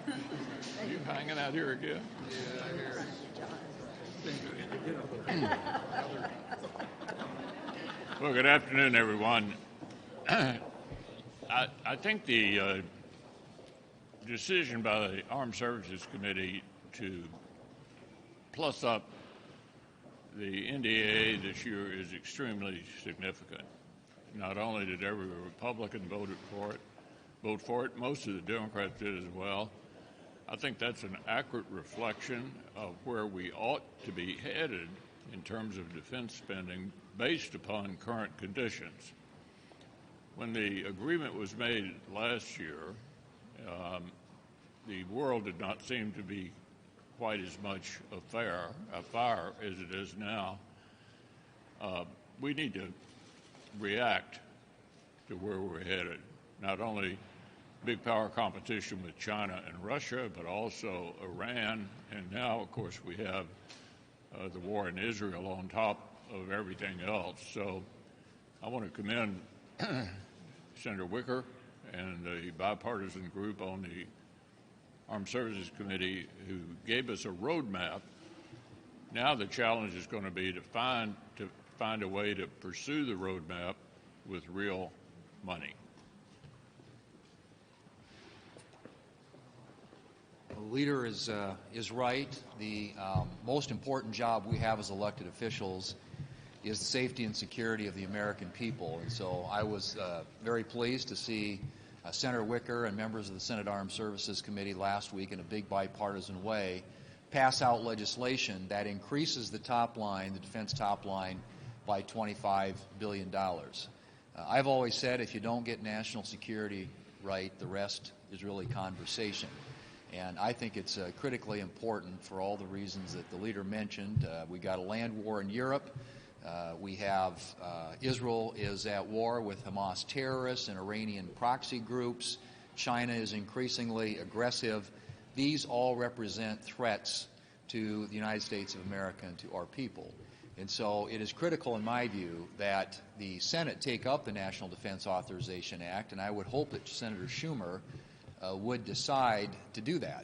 You hanging out here again? Well, good afternoon, everyone. I think the decision by the Armed Services Committee to plus up the NDAA this year is extremely significant. Not only did every Republican vote for it, most of the Democrats did as well. I think that's an accurate reflection of where we ought to be headed in terms of defense spending based upon current conditions. When the agreement was made last year, the world did not seem to be quite as much a fire as it is now. We need to react to where we're headed. Not only big power competition with China and Russia, but also Iran, and now, of course, we have the war in Israel on top of everything else. So I want to commend Senator Wicker and the bipartisan group on the Armed Services Committee who gave us a roadmap. Now the challenge is going to be to find a way to pursue the roadmap with real money. The leader is right. The most important job we have as elected officials is the safety and security of the American people. And so I was very pleased to see Senator Wicker and members of the Senate Armed Services Committee last week in a big bipartisan way pass out legislation that increases the top line, the defense top line, by $25 billion. I've always said if you don't get national security right, the rest is really conversation. And I think it's critically important for all the reasons that the leader mentioned. We got a land war in Europe. We have Israel is at war with Hamas terrorists and Iranian proxy groups. China is increasingly aggressive. These all represent threats to the United States of America and to our people. And so it is critical, in my view, that the Senate take up the National Defense Authorization Act, and I would hope that Senator Schumer would decide to do that.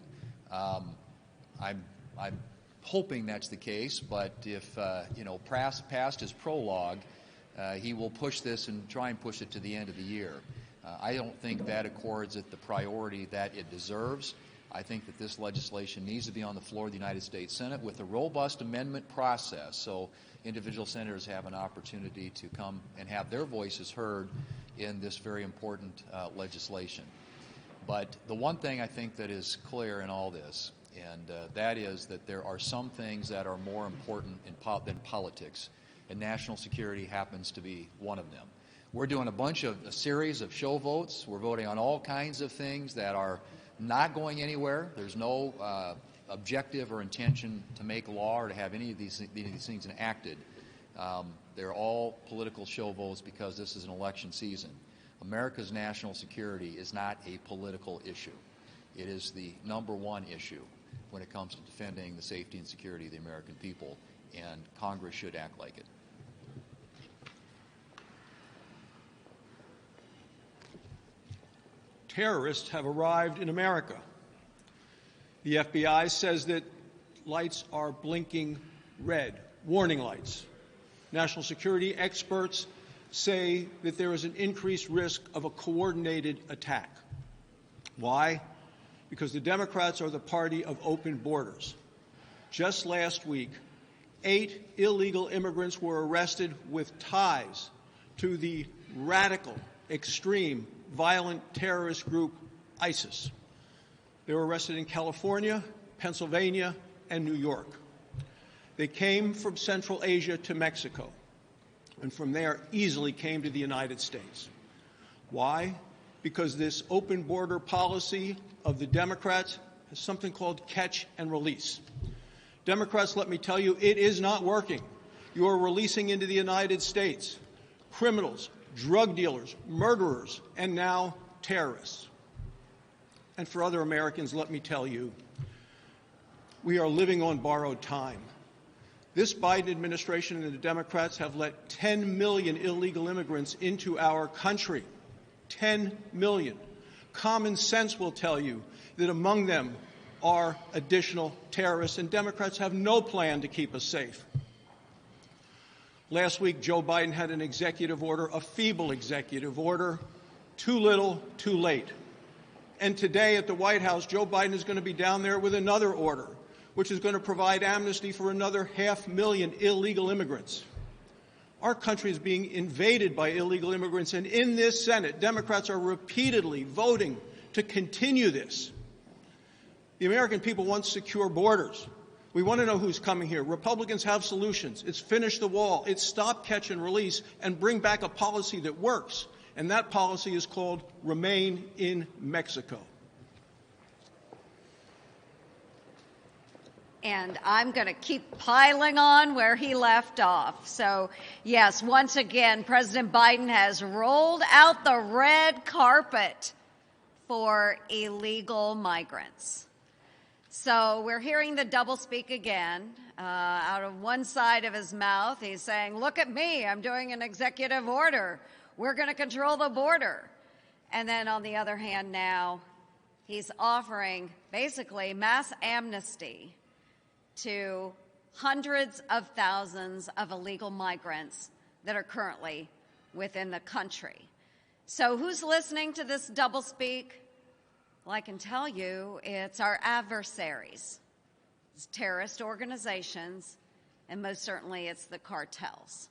I'm hoping that's the case, but if past his prologue, he will push this and try and push it to the end of the year. I don't think that accords it the priority that it deserves. I think that this legislation needs to be on the floor of the United States Senate with a robust amendment process, so individual senators have an opportunity to come and have their voices heard in this very important legislation. But the one thing I think that is clear in all this, and that is that there are some things that are more important than politics, and national security happens to be one of them. We're doing a series of show votes. We're voting on all kinds of things that are not going anywhere. There's no objective or intention to make law or to have any of these things enacted. They're all political show votes because this is an election season. America's national security is not a political issue. It is the number one issue when it comes to defending the safety and security of the American people, and Congress should act like it. Terrorists have arrived in America. The FBI says that lights are blinking red, warning lights. National security experts say that there is an increased risk of a coordinated attack. Why? Because the Democrats are the party of open borders. Just last week, 8 illegal immigrants were arrested with ties to the radical, extreme, violent terrorist group ISIS. They were arrested in California, Pennsylvania, and New York. They came from Central Asia to Mexico, and from there easily came to the United States. Why? Because this open border policy of the Democrats has something called catch and release. Democrats, let me tell you, it is not working. You are releasing into the United States criminals, drug dealers, murderers, and now terrorists. And for other Americans, let me tell you, we are living on borrowed time. This Biden administration and the Democrats have let 10 million illegal immigrants into our country. 10 million. Common sense will tell you that among them are additional terrorists, and Democrats have no plan to keep us safe. Last week, Joe Biden had an executive order, a feeble executive order, too little, too late. And today at the White House, Joe Biden is going to be down there with another order, which is going to provide amnesty for another 500,000 illegal immigrants. Our country is being invaded by illegal immigrants, and in this Senate, Democrats are repeatedly voting to continue this. The American people want secure borders. We want to know who's coming here. Republicans have solutions. It's finish the wall. It's stop, catch, and release, and bring back a policy that works. And that policy is called Remain in Mexico. And I'm going to keep piling on where he left off. So, yes, once again, President Biden has rolled out the red carpet for illegal migrants. So we're hearing the doublespeak again. Out of one side of his mouth, he's saying, look at me, I'm doing an executive order. We're going to control the border. And then on the other hand now, he's offering basically mass amnesty to hundreds of thousands of illegal migrants that are currently within the country. So who's listening to this doublespeak? Well, I can tell you it's our adversaries. It's terrorist organizations, and most certainly it's the cartels.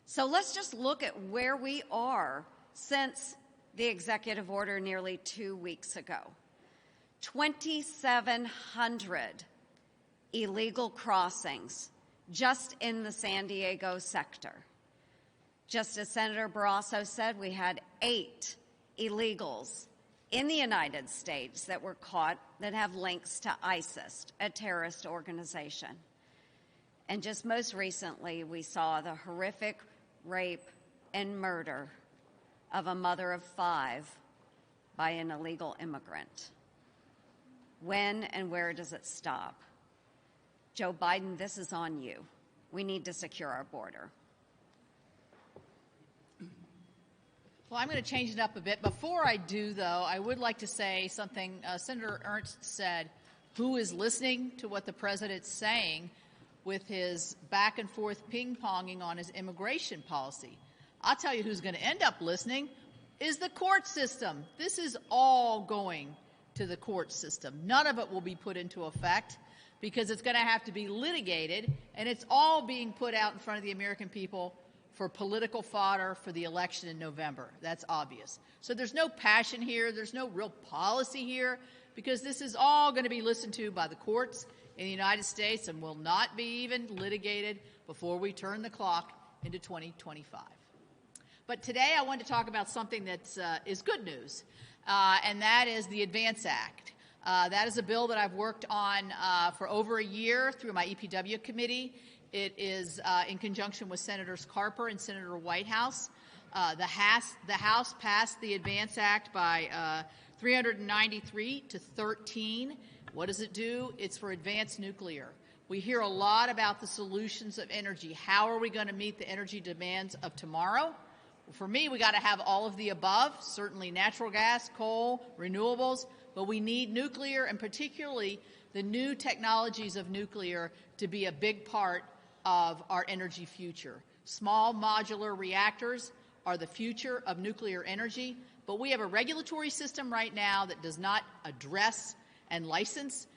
So let's just look at where we are since the executive order nearly 2 weeks ago. 2,700 illegal crossings just in the San Diego sector. Just as Senator Barrasso said, we had 8 illegals in the United States that were caught that have links to ISIS, a terrorist organization. And just most recently, we saw the horrific rape and murder of a mother of 5 by an illegal immigrant. When and where does it stop? Joe Biden, this is on you. We need to secure our border. Well, I'm going to change it up a bit. Before I do, though, I would like to say something. Senator Ernst said, who is listening to what the president's saying with his back and forth ping-ponging on his immigration policy? I'll tell you who's going to end up listening is the court system. This is all going to the court system. None of it will be put into effect because it's going to have to be litigated, and it's all being put out in front of the American people for political fodder for the election in November. That's obvious. So there's no passion here. There's no real policy here because this is all going to be listened to by the courts in the United States and will not be even litigated before we turn the clock into 2025. But today I want to talk about something that is good news, and that is the ADVANCE Act. That is a bill that I've worked on for over a year through my EPW committee. It is in conjunction with Senators Carper and Senator Whitehouse. The House passed the ADVANCE Act by 393 to 13. What does it do? It's for advanced nuclear. We hear a lot about the solutions of energy. How are we going to meet the energy demands of tomorrow? Well, for me, we got to have all of the above, certainly natural gas, coal, renewables, but we need nuclear and particularly the new technologies of nuclear to be a big part of our energy future. Small modular reactors are the future of nuclear energy, but we have a regulatory system right now that does not address and license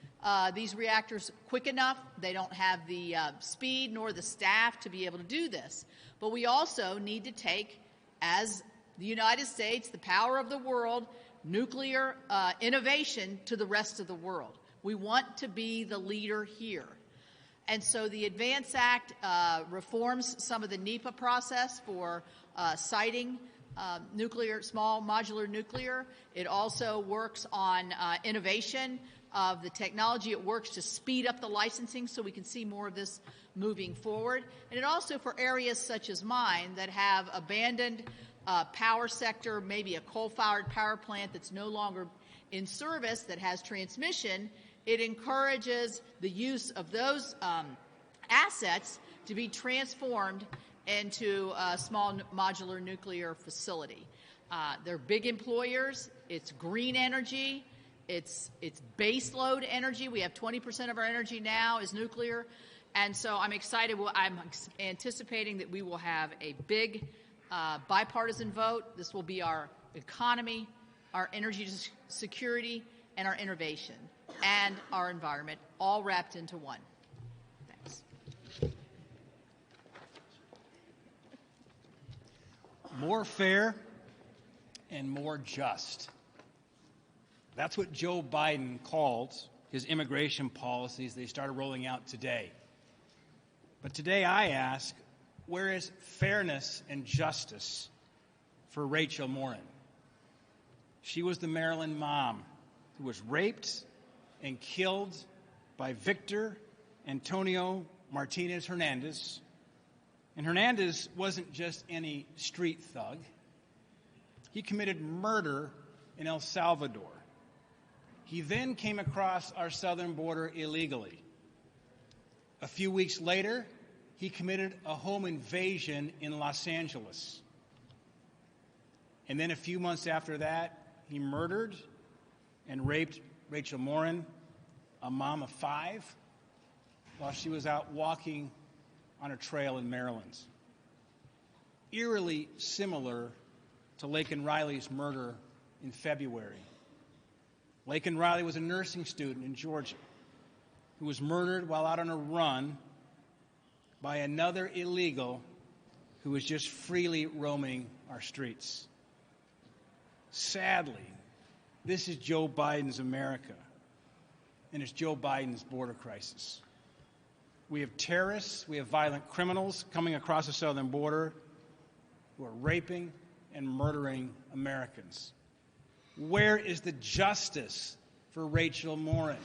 these reactors quick enough. They don't have the speed nor the staff to be able to do this. But we also need to take, as the United States, the power of the world, nuclear innovation to the rest of the world. We want to be the leader here. And so the ADVANCE Act reforms some of the NEPA process for siting nuclear, small modular nuclear. It also works on innovation of the technology. It works to speed up the licensing so we can see more of this moving forward. And it also, for areas such as mine that have abandoned power sector, maybe a coal-fired power plant that's no longer in service that has transmission, it encourages the use of those assets to be transformed into a small modular nuclear facility. They're big employers. It's green energy. It's base load energy. We have 20% of our energy now is nuclear. And so I'm excited. I'm anticipating that we will have a big bipartisan vote. This will be our economy, our energy security, and our innovation, and our environment, all wrapped into one. Thanks. More fair and more just. That's what Joe Biden called his immigration policies they started rolling out today. But today I ask, where is fairness and justice for Rachel Morin? She was the Maryland mom who was raped and killed by Victor Antonio Martinez Hernandez. And Hernandez wasn't just any street thug. He committed murder in El Salvador. He then came across our southern border illegally. A few weeks later, he committed a home invasion in Los Angeles. And then a few months after that, he murdered and raped Rachel Morin, a mom of 5, while she was out walking on a trail in Maryland. Eerily similar to Laken Riley's murder in February. Laken Riley was a nursing student in Georgia who was murdered while out on a run by another illegal who was just freely roaming our streets. Sadly, this is Joe Biden's America, and it's Joe Biden's border crisis. We have terrorists, we have violent criminals coming across the southern border who are raping and murdering Americans. Where is the justice for Rachel Morin?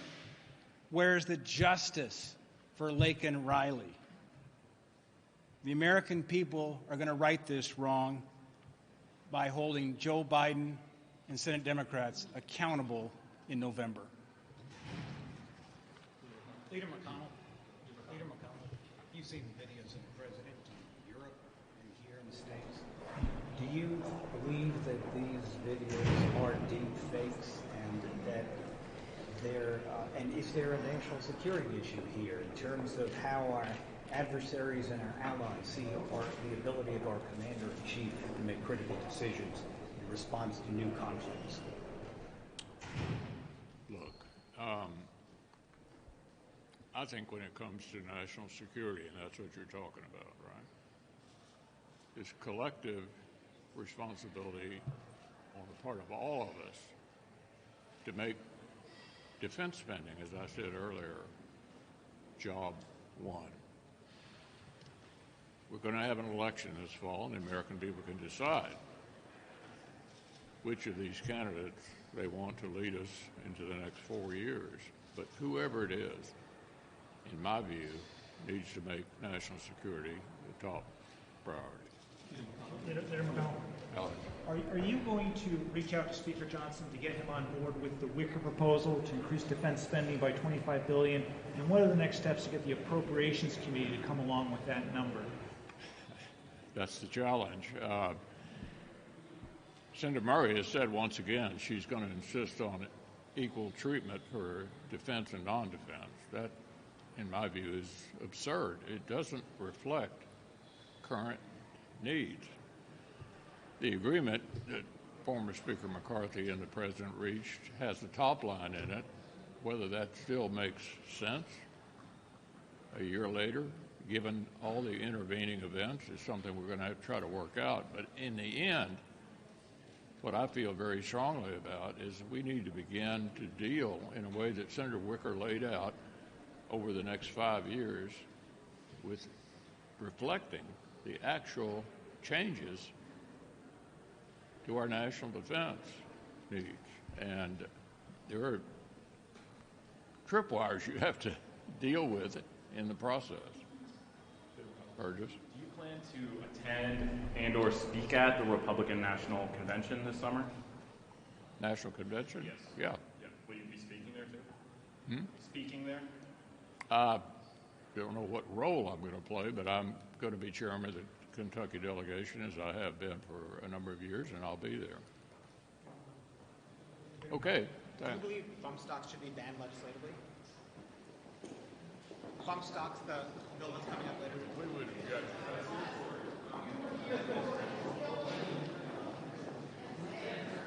Where is the justice for Laken Riley? The American people are going to right this wrong by holding Joe Biden and Senate Democrats accountable in November. Leader McConnell, you've seen the videos of the president in Europe and here in the States. Do you believe that these videos are deep fakes and that and is there a national security issue here in terms of how our adversaries and our allies see the ability of our commander-in-chief to make critical decisions in response to new conflicts? Look, I think when it comes to national security, and that's what you're talking about, right, it's collective responsibility on the part of all of us to make defense spending, as I said earlier, job one. We're going to have an election this fall, and the American people can decide which of these candidates they want to lead us into the next 4 years. But whoever it is, in my view, needs to make national security the top priority. Leader McConnell, are you going to reach out to Speaker Johnson to get him on board with the Wicker proposal to increase defense spending by $25 billion? And what are the next steps to get the Appropriations Committee to come along with that number? That's the challenge. Senator Murray has said once again she's going to insist on equal treatment for defense and non-defense. That, in my view, is absurd. It doesn't reflect current needs. The agreement that former Speaker McCarthy and the President reached has the top line in it. Whether that still makes sense a year later, given all the intervening events, is something we're going to have to try to work out. But in the end, what I feel very strongly about is that we need to begin to deal in a way that Senator Wicker laid out over the next 5 years with reflecting the actual changes to our national defense needs. And there are tripwires you have to deal with in the process. Burgess? Do you plan to attend and or speak at the Republican National Convention this summer? National Convention? Yes. Yeah. Will you be speaking there too? Speaking there? I don't know what role I'm going to play, but I'm going to be chairman of the Kentucky delegation, as I have been for a number of years, and I'll be there. Okay. Do you believe bump stocks should be banned legislatively? Bump stocks, the bill that's coming up later. We would object.